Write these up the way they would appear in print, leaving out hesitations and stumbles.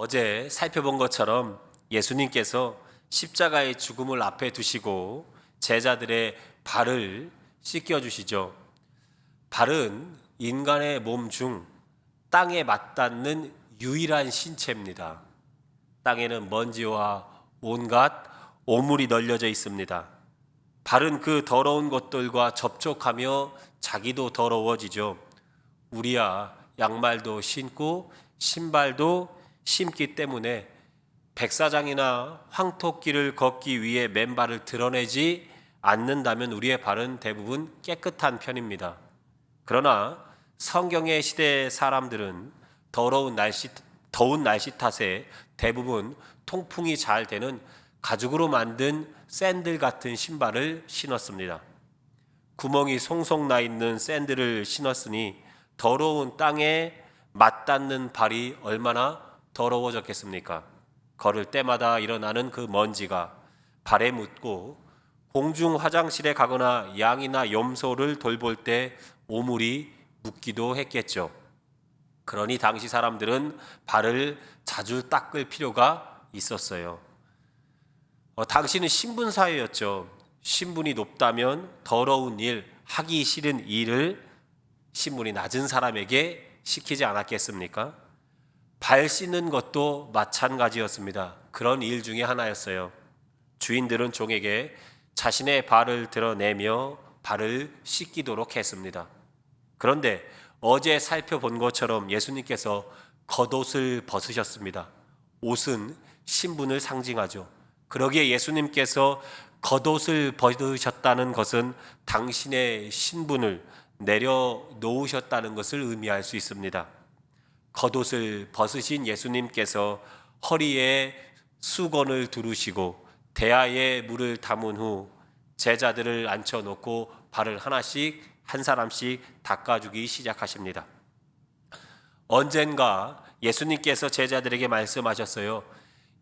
어제 살펴본 것처럼 예수님께서 십자가의 죽음을 앞에 두시고 제자들의 발을 씻겨주시죠. 발은 인간의 몸 중 땅에 맞닿는 유일한 신체입니다. 땅에는 먼지와 온갖 오물이 널려져 있습니다. 발은 그 더러운 것들과 접촉하며 자기도 더러워지죠. 우리야 양말도 신고 신발도 신기 때문에 백사장이나 황토길을 걷기 위해 맨발을 드러내지 않는다면 우리의 발은 대부분 깨끗한 편입니다. 그러나 성경의 시대 사람들은 더운 날씨 탓에 대부분 통풍이 잘 되는 가죽으로 만든 샌들 같은 신발을 신었습니다. 구멍이 송송 나 있는 샌들을 신었으니 더러운 땅에 맞닿는 발이 얼마나 더러워졌겠습니까? 걸을 때마다 일어나는 그 먼지가 발에 묻고 공중 화장실에 가거나 양이나 염소를 돌볼 때 오물이 묻기도 했겠죠. 그러니 당시 사람들은 발을 자주 닦을 필요가 있었어요. 당시는 신분 사회였죠. 신분이 높다면 더러운 일, 하기 싫은 일을 신분이 낮은 사람에게 시키지 않았겠습니까? 발 씻는 것도 마찬가지였습니다. 그런 일 중에 하나였어요. 주인들은 종에게 자신의 발을 드러내며 발을 씻기도록 했습니다. 그런데 어제 살펴본 것처럼 예수님께서 겉옷을 벗으셨습니다. 옷은 신분을 상징하죠. 그러기에 예수님께서 겉옷을 벗으셨다는 것은 당신의 신분을 내려놓으셨다는 것을 의미할 수 있습니다. 겉옷을 벗으신 예수님께서 허리에 수건을 두르시고 대야에 물을 담은 후 제자들을 앉혀놓고 발을 하나씩 한 사람씩 닦아주기 시작하십니다. 언젠가 예수님께서 제자들에게 말씀하셨어요.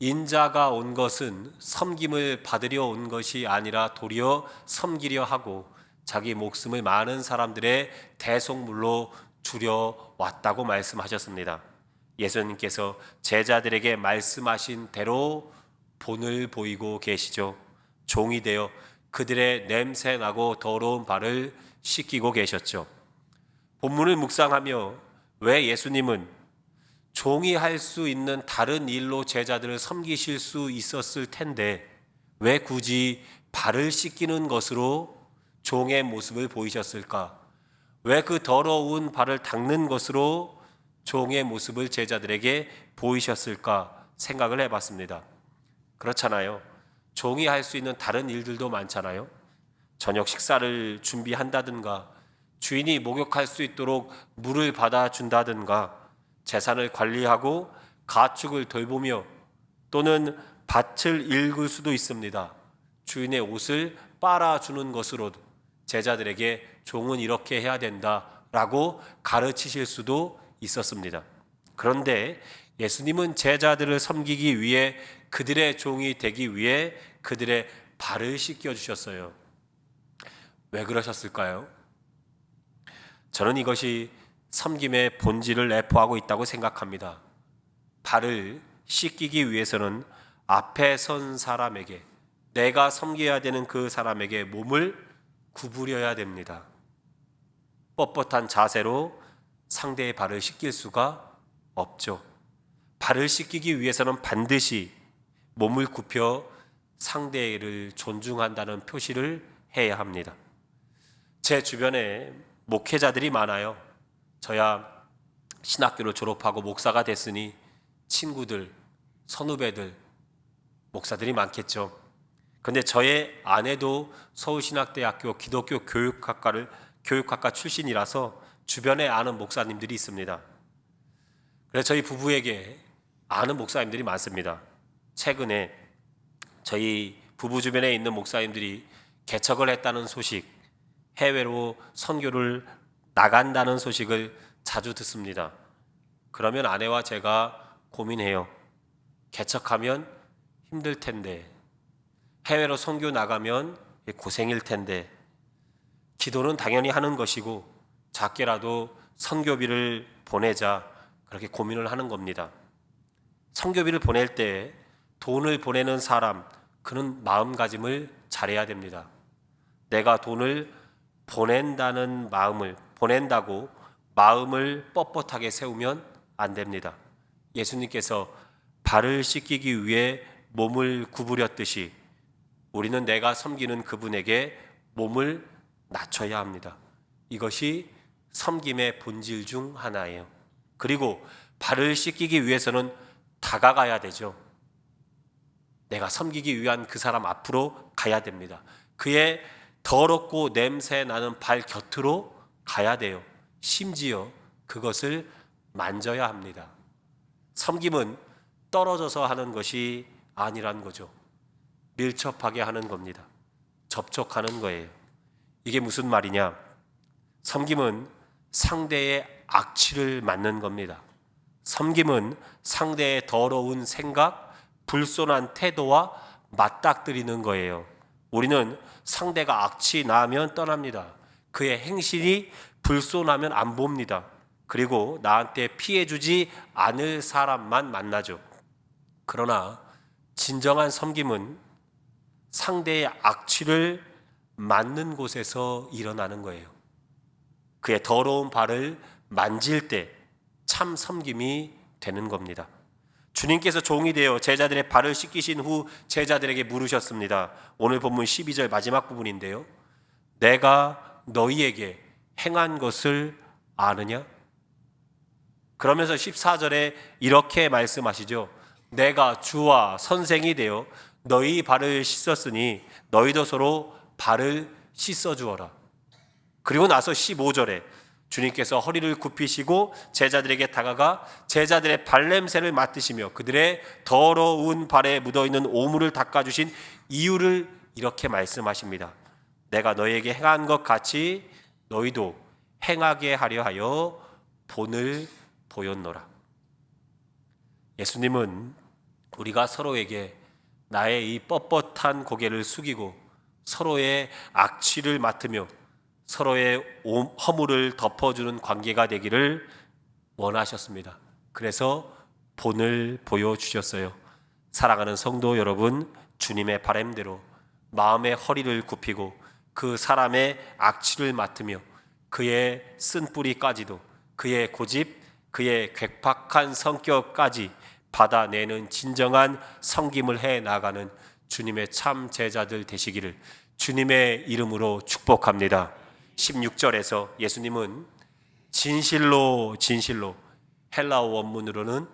인자가 온 것은 섬김을 받으려 온 것이 아니라 도리어 섬기려 하고 자기 목숨을 많은 사람들의 대속물로 주려 왔다고 말씀하셨습니다. 예수님께서 제자들에게 말씀하신 대로 본을 보이고 계시죠. 종이 되어 그들의 냄새나고 더러운 발을 씻기고 계셨죠. 본문을 묵상하며 왜 예수님은 종이 할 수 있는 다른 일로 제자들을 섬기실 수 있었을 텐데 왜 굳이 발을 씻기는 것으로 종의 모습을 보이셨을까? 왜 그 더러운 발을 닦는 것으로 종의 모습을 제자들에게 보이셨을까 생각을 해봤습니다. 그렇잖아요. 종이 할 수 있는 다른 일들도 많잖아요. 저녁 식사를 준비한다든가 주인이 목욕할 수 있도록 물을 받아준다든가 재산을 관리하고 가축을 돌보며 또는 밭을 읽을 수도 있습니다. 주인의 옷을 빨아주는 것으로 제자들에게 종은 이렇게 해야 된다라고 가르치실 수도 있었습니다. 그런데 예수님은 제자들을 섬기기 위해 그들의 종이 되기 위해 그들의 발을 씻겨주셨어요. 왜 그러셨을까요? 저는 이것이 섬김의 본질을 내포하고 있다고 생각합니다. 발을 씻기기 위해서는 앞에 선 사람에게 내가 섬겨야 되는 그 사람에게 몸을 구부려야 됩니다. 뻣뻣한 자세로 상대의 발을 씻길 수가 없죠. 발을 씻기기 위해서는 반드시 몸을 굽혀 상대를 존중한다는 표시를 해야 합니다. 제 주변에 목회자들이 많아요. 저야 신학교를 졸업하고 목사가 됐으니 친구들, 선후배들, 목사들이 많겠죠. 그런데 저의 아내도 서울신학대학교 기독교 교육학과 출신이라서 주변에 아는 목사님들이 있습니다. 그래서 저희 부부에게 아는 목사님들이 많습니다. 최근에 저희 부부 주변에 있는 목사님들이 개척을 했다는 소식, 해외로 선교를 나간다는 소식을 자주 듣습니다. 그러면 아내와 제가 고민해요. 개척하면 힘들 텐데, 해외로 선교 나가면 고생일 텐데, 기도는 당연히 하는 것이고 작게라도 선교비를 보내자 그렇게 고민을 하는 겁니다. 선교비를 보낼 때 돈을 보내는 사람, 그는 마음가짐을 잘해야 됩니다. 내가 돈을 보낸다고 마음을 뻣뻣하게 세우면 안 됩니다. 예수님께서 발을 씻기기 위해 몸을 구부렸듯이 우리는 내가 섬기는 그분에게 몸을 낮춰야 합니다. 이것이 섬김의 본질 중 하나예요. 그리고 발을 씻기기 위해서는 다가가야 되죠. 내가 섬기기 위한 그 사람 앞으로 가야 됩니다. 그의 더럽고 냄새 나는 발 곁으로 가야 돼요. 심지어 그것을 만져야 합니다. 섬김은 떨어져서 하는 것이 아니란 거죠. 밀접하게 하는 겁니다. 접촉하는 거예요. 이게 무슨 말이냐? 섬김은 상대의 악취를 맡는 겁니다. 섬김은 상대의 더러운 생각, 불손한 태도와 맞닥뜨리는 거예요. 우리는 상대가 악취 나면 떠납니다. 그의 행실이 불손하면 안 봅니다. 그리고 나한테 피해주지 않을 사람만 만나죠. 그러나 진정한 섬김은 상대의 악취를 맡는 곳에서 일어나는 거예요. 그의 더러운 발을 만질 때 참 섬김이 되는 겁니다. 주님께서 종이 되어 제자들의 발을 씻기신 후 제자들에게 물으셨습니다. 오늘 본문 12절 마지막 부분인데요. 내가 너희에게 행한 것을 아느냐? 그러면서 14절에 이렇게 말씀하시죠. 내가 주와 선생이 되어 너희 발을 씻었으니 너희도 서로 발을 씻어 주어라. 그리고 나서 15절에 주님께서 허리를 굽히시고 제자들에게 다가가 제자들의 발냄새를 맡으시며 그들의 더러운 발에 묻어있는 오물을 닦아주신 이유를 이렇게 말씀하십니다. 내가 너희에게 행한 것 같이 너희도 행하게 하려 하여 본을 보였노라. 예수님은 우리가 서로에게 나의 이 뻣뻣한 고개를 숙이고 서로의 악취를 맡으며 서로의 허물을 덮어주는 관계가 되기를 원하셨습니다. 그래서 본을 보여주셨어요. 사랑하는 성도 여러분, 주님의 바람대로 마음의 허리를 굽히고 그 사람의 악취를 맡으며 그의 쓴뿌리까지도 그의 고집, 그의 괴팍한 성격까지 받아내는 진정한 섬김을 해 나가는 주님의 참 제자들 되시기를 주님의 이름으로 축복합니다. 16절에서 예수님은 진실로 헬라어 원문으로는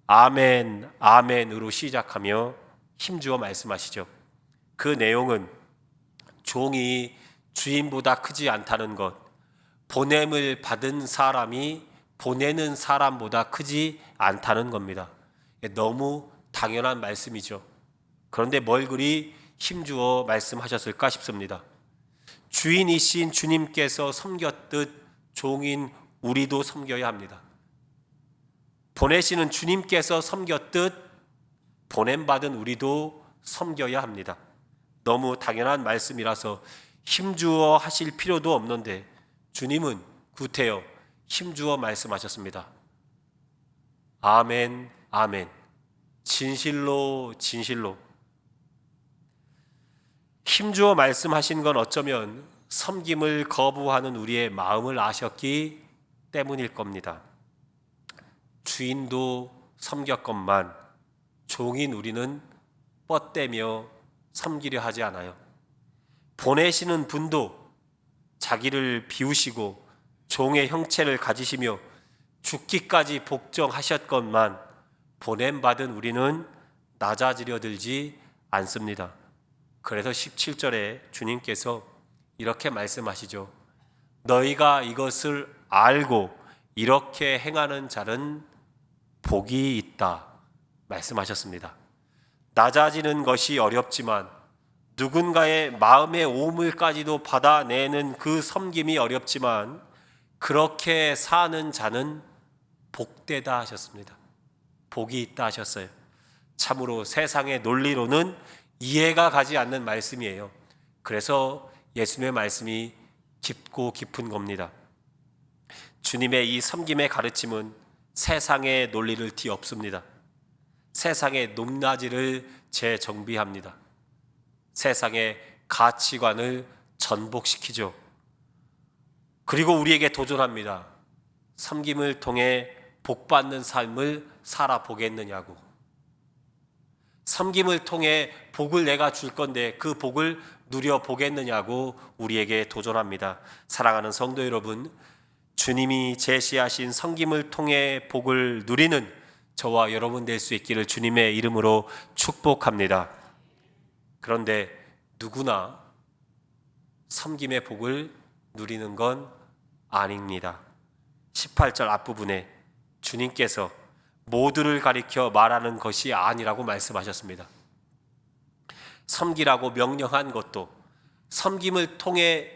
아멘 아멘으로 시작하며 힘주어 말씀하시죠. 그 내용은 종이 주인보다 크지 않다는 것, 보냄을 받은 사람이 보내는 사람보다 크지 않다는 겁니다. 너무 당연한 말씀이죠. 그런데 뭘 그리 힘주어 말씀하셨을까 싶습니다. 주인이신 주님께서 섬겼듯 종인 우리도 섬겨야 합니다. 보내시는 주님께서 섬겼듯 보냄받은 우리도 섬겨야 합니다. 너무 당연한 말씀이라서 힘주어 하실 필요도 없는데 주님은 구태여 힘주어 말씀하셨습니다. 아멘 아멘, 진실로 힘주어 말씀하신 건 어쩌면 섬김을 거부하는 우리의 마음을 아셨기 때문일 겁니다. 주인도 섬겼건만 종인 우리는 뻗대며 섬기려 하지 않아요. 보내시는 분도 자기를 비우시고 종의 형체를 가지시며 죽기까지 복종하셨건만 보냄받은 우리는 낮아지려 들지 않습니다. 그래서 17절에 주님께서 이렇게 말씀하시죠. 너희가 이것을 알고 이렇게 행하는 자는 복이 있다 말씀하셨습니다. 낮아지는 것이 어렵지만 누군가의 마음의 오물까지도 받아내는 그 섬김이 어렵지만 그렇게 사는 자는 복되다 하셨습니다. 복이 있다 하셨어요. 참으로 세상의 논리로는 이해가 가지 않는 말씀이에요. 그래서 예수님의 말씀이 깊고 깊은 겁니다. 주님의 이 섬김의 가르침은 세상의 논리를 뒤엎습니다. 세상의 높낮이를 재정비합니다. 세상의 가치관을 전복시키죠. 그리고 우리에게 도전합니다. 섬김을 통해 복받는 삶을 살아보겠느냐고. 섬김을 통해 복을 내가 줄 건데 그 복을 누려보겠느냐고 우리에게 도전합니다. 사랑하는 성도 여러분, 주님이 제시하신 섬김을 통해 복을 누리는 저와 여러분 될 수 있기를 주님의 이름으로 축복합니다. 그런데 누구나 섬김의 복을 누리는 건 아닙니다. 18절 앞부분에 주님께서 모두를 가리켜 말하는 것이 아니라고 말씀하셨습니다. 섬기라고 명령한 것도, 섬김을 통해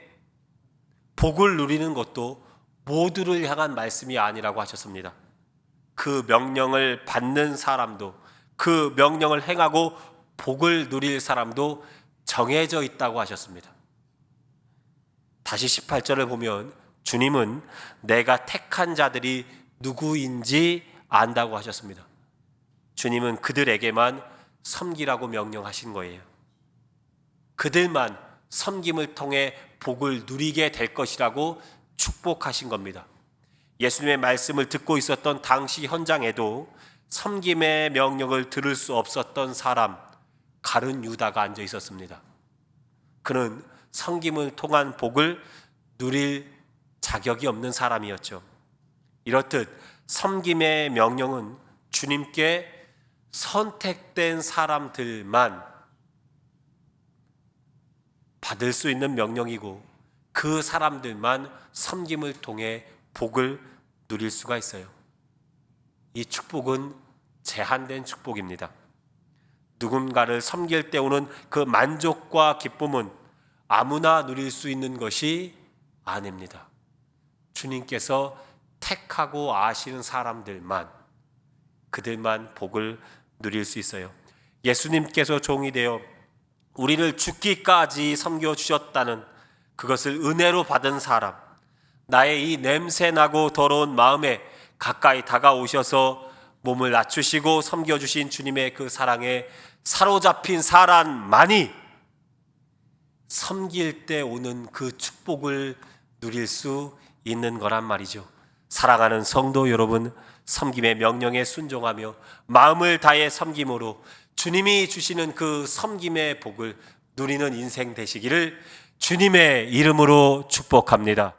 복을 누리는 것도 모두를 향한 말씀이 아니라고 하셨습니다. 그 명령을 받는 사람도, 그 명령을 행하고 복을 누릴 사람도 정해져 있다고 하셨습니다. 다시 18절을 보면 주님은 내가 택한 자들이 누구인지 안다고 하셨습니다. 주님은 그들에게만 섬기라고 명령하신 거예요. 그들만 섬김을 통해 복을 누리게 될 것이라고 축복하신 겁니다. 예수님의 말씀을 듣고 있었던 당시 현장에도 섬김의 명령을 들을 수 없었던 사람, 가룟 유다가 앉아 있었습니다. 그는 섬김을 통한 복을 누릴 자격이 없는 사람이었죠. 이렇듯 섬김의 명령은 주님께 선택된 사람들만 받을 수 있는 명령이고 그 사람들만 섬김을 통해 복을 누릴 수가 있어요. 이 축복은 제한된 축복입니다. 누군가를 섬길 때 오는 그 만족과 기쁨은 아무나 누릴 수 있는 것이 아닙니다. 주님께서 택하고 아시는 사람들만, 그들만 복을 누릴 수 있어요. 예수님께서 종이 되어 우리를 죽기까지 섬겨주셨다는 그것을 은혜로 받은 사람, 나의 이 냄새나고 더러운 마음에 가까이 다가오셔서 몸을 낮추시고 섬겨주신 주님의 그 사랑에 사로잡힌 사람만이 섬길 때 오는 그 축복을 누릴 수 있는 거란 말이죠. 사랑하는 성도 여러분, 섬김의 명령에 순종하며 마음을 다해 섬김으로 주님이 주시는 그 섬김의 복을 누리는 인생 되시기를 주님의 이름으로 축복합니다.